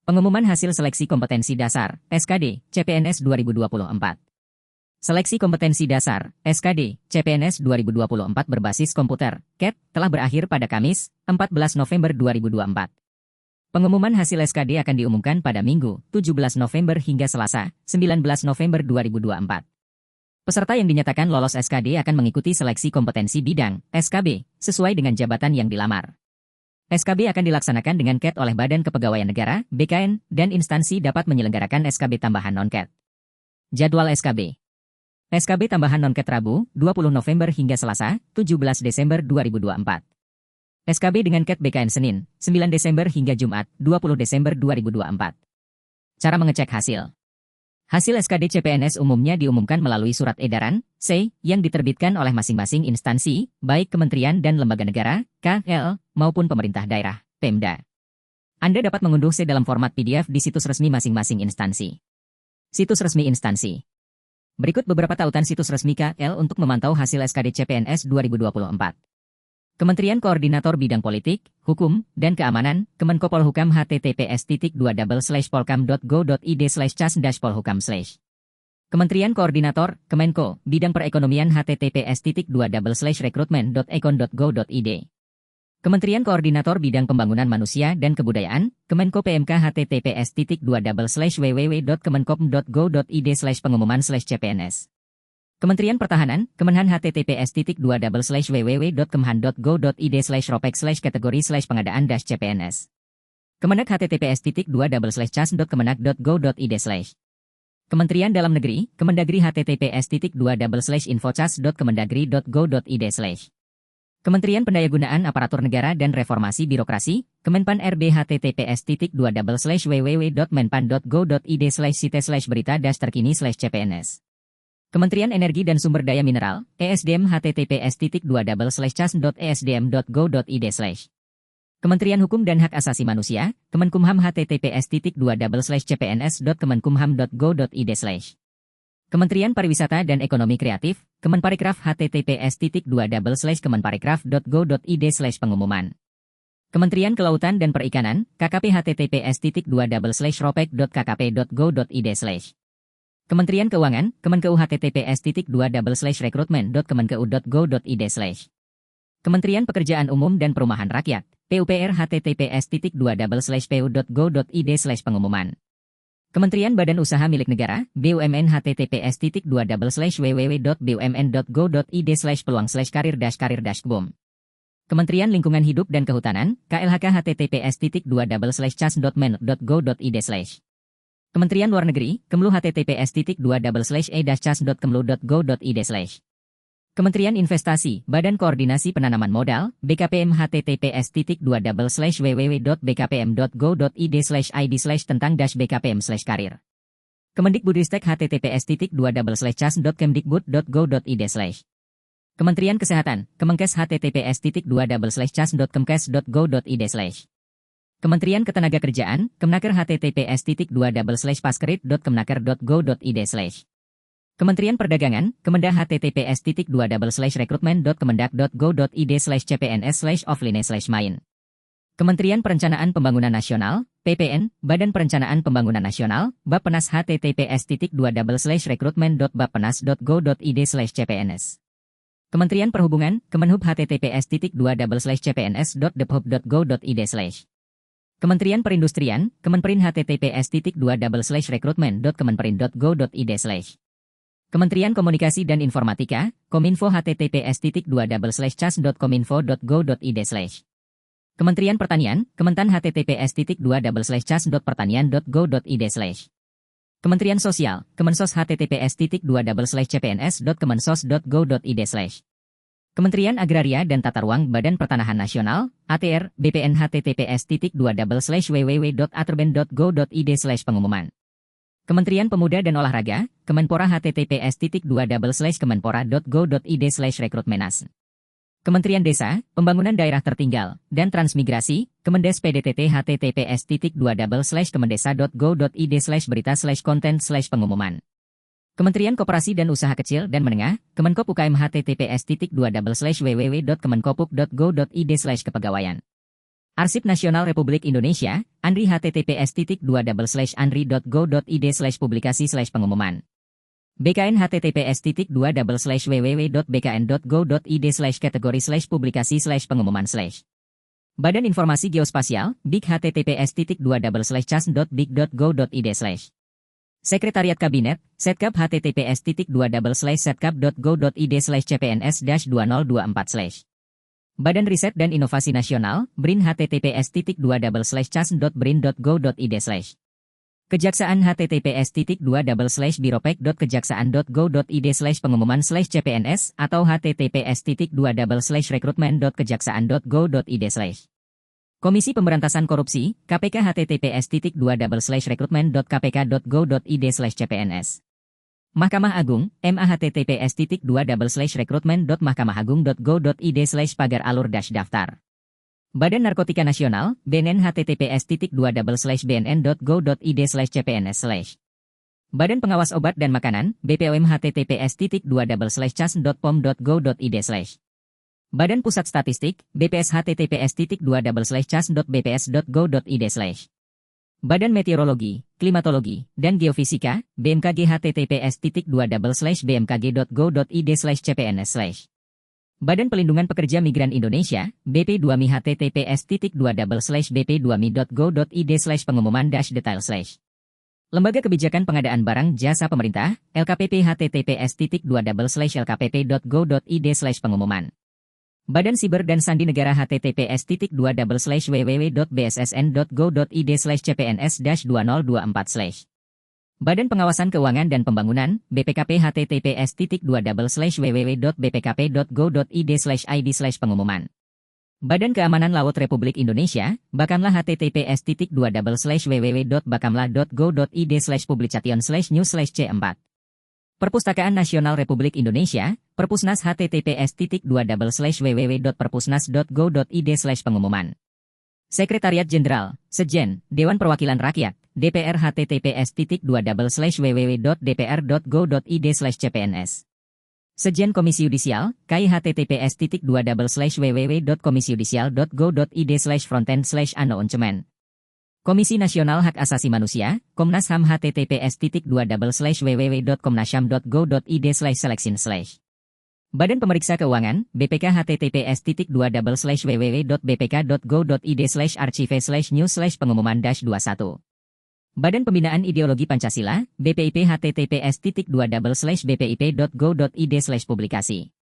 Pengumuman hasil seleksi kompetensi dasar, SKD, CPNS 2024. Seleksi kompetensi dasar, SKD, CPNS 2024 berbasis komputer, CAT, telah berakhir pada Kamis, 14 November 2024. Pengumuman hasil SKD akan diumumkan pada Minggu, 17 November hingga Selasa, 19 November 2024. Peserta yang dinyatakan lolos SKD akan mengikuti seleksi kompetensi bidang, SKB, sesuai dengan jabatan yang dilamar. SKB akan dilaksanakan dengan CAT oleh Badan Kepegawaian Negara, BKN, dan instansi dapat menyelenggarakan SKB tambahan non-CAT. Jadwal SKB. SKB tambahan non-CAT Rabu, 20 November hingga Selasa, 17 Desember 2024. SKB dengan CAT BKN Senin, 9 Desember hingga Jumat, 20 Desember 2024. Cara mengecek hasil. Hasil SKD CPNS umumnya diumumkan melalui surat edaran, C, yang diterbitkan oleh masing-masing instansi, baik kementerian dan lembaga negara, KL, maupun pemerintah daerah, Pemda. Anda dapat mengunduh C dalam format PDF di situs resmi masing-masing instansi. Situs resmi instansi. Berikut beberapa tautan situs resmi KL untuk memantau hasil SKD CPNS 2024. Kementerian Koordinator Bidang Politik, Hukum, dan Keamanan, Kemenkopolhukam https://polkam.go.id/cas-polhukam/ Kementerian Koordinator, Kemenko, Bidang Perekonomian https://rekrutmen.econ.go.id. Kementerian Koordinator Bidang Pembangunan Manusia dan Kebudayaan, Kemenko PMK https://www.kemenkom.go.id/pengumuman/CPNS. Kementerian Pertahanan, Kemenhan https://www.kemhan.go.id/ropek/kategori/pengadaan-CPNS. Kemenak https://cas.kemenak.go.id/. Kementerian Dalam Negeri, Kemendagri https://infocas.kemendagri.go.id/. Kementerian Pendayagunaan Aparatur Negara dan Reformasi Birokrasi, Kemenpan RB https://www.menpan.go.id/site/berita-terkini/CPNS. Kementerian Energi dan Sumber Daya Mineral, ESDM https://cas.esdm.go.id/. Kementerian Hukum dan Hak Asasi Manusia, Kemenkumham https://cpns.kemenkumham.go.id/. Kementerian Pariwisata dan Ekonomi Kreatif, Kemenparekraf https://kemenparekraf.go.id/pengumuman. Kementerian Kelautan dan Perikanan, KKP https://ropek.kkp.go.id/. Kementerian Keuangan, Kemenkeu https://rekrutmen.kemenkeu.go.id/. Kementerian Pekerjaan Umum dan Perumahan Rakyat, PUPR https://pu.go.id/pengumuman. Kementerian Badan Usaha Milik Negara, BUMN https://www.bumn.go.id/peluang/karir-karir-kebum. Kementerian Lingkungan Hidup dan Kehutanan, KLHK https://men.go.id/. Kementerian Luar Negeri, Kemlu https://e-cas.kemlu.go.id/. Kementerian Investasi, Badan Koordinasi Penanaman Modal, BKPM https://www.bkpm.go.id/id/tentang-bkpm/karir. Kemendikbudristek https://cas.kemdikbud.go.id/. Kementerian Kesehatan, Kemenkes https://cas.kemkes.go.id/. Kementerian Ketenagakerjaan, Kemnaker https://kemnaker.go.id/. Kementerian Perdagangan, Kemendah https://rekrutmen.kemendak.go.id/cpns/offline/main. Kementerian Perencanaan Pembangunan Nasional, PPN, Badan Perencanaan Pembangunan Nasional, Bappenas https://bappenas.go.id/cpns. Kementerian Perhubungan, Kemenhub https://www.cpns.dephob.go.id/. Kementerian Perindustrian, Kemenperin https://rekrutmen.kemenperin.go.id/. Kementerian Komunikasi dan Informatika, Kominfo https://cas.kominfo.go.id/. Kementerian Pertanian, Kementan https://cas.pertanian.go.id/. Kementerian Sosial, Kemensos https://cpns.kemensos.go.id/. Kementerian Agraria dan Tata Ruang Badan Pertanahan Nasional, ATR, BPN https://www.atrben.go.id/pengumuman. Kementerian Pemuda dan Olahraga, Kemenpora https://kemenpora.go.id/rekrutmenas. Kementerian Desa, Pembangunan Daerah Tertinggal, dan Transmigrasi, Kemendes PDTT https://kemendesa.go.id/berita/konten/pengumuman. Kementerian Koperasi dan Usaha Kecil dan Menengah, Kemenkop UKM https://www.kemenkopuk.go.id/kepegawaian. Arsip Nasional Republik Indonesia, Andri https://andri.go.id/publikasi/pengumuman. BKN https://www.bkn.go.id/kategori/publikasi/pengumuman/. Badan Informasi Geospasial, BIG https://big.go.id/. Sekretariat Kabinet, Setkap https://setkap.go.id/cpns-2024/. Badan Riset dan Inovasi Nasional, BRIN https://brin.go.id/. Kejaksaan https://biropek.kejaksaan.go.id/pengumuman/cpns atau https://rekrutmen.kejaksaan.go.id/. Komisi Pemberantasan Korupsi, KPK https://rekrutmen.kpk.go.id/cpns. Mahkamah Agung, MA https://rekrutmen.mahkamahAgung.go.id/pagar-alur-daftar. Badan Narkotika Nasional, BNN https://bnn.go.id/cpns/. Badan Pengawas Obat dan Makanan, BPOM https://cas.pom.go.id/. Badan Pusat Statistik, BPS https://cas.bps.go.id/. Badan Meteorologi, Klimatologi, dan Geofisika, BMKG https://bmkg.go.id/cpns/. Badan Pelindungan Pekerja Migran Indonesia, BP2Mi https://bp2mi.go.id/pengumuman-detail/. Lembaga Kebijakan Pengadaan Barang Jasa Pemerintah, LKPP https://lkpp.go.id/pengumuman. Badan Siber dan Sandi Negara https://www.bssn.go.id/cpns-2024/. Badan Pengawasan Keuangan dan Pembangunan, BPKP https://www.bpkp.go.id/id/pengumuman. Badan Keamanan Laut Republik Indonesia, Bakamla https://www.bakamla.go.id/publication/news/c4. Perpustakaan Nasional Republik Indonesia, Perpusnas https://www.perpusnas.go.id/pengumuman. Sekretariat Jenderal, Sejen, Dewan Perwakilan Rakyat, DPR https://www.dpr.go.id/cpns. Sejen Komisi Yudisial, KAI https://www.komisiudisial.go.id/fronten/anooncemen. Komisi Nasional Hak Asasi Manusia, Komnas HAM https://www.komnasham.go.id/seleksin/. Badan Pemeriksa Keuangan, BPK https://www.bpk.go.id/archive/news/pengumuman-21. Badan Pembinaan Ideologi Pancasila, BPIP https://bpip.go.id/publikasi.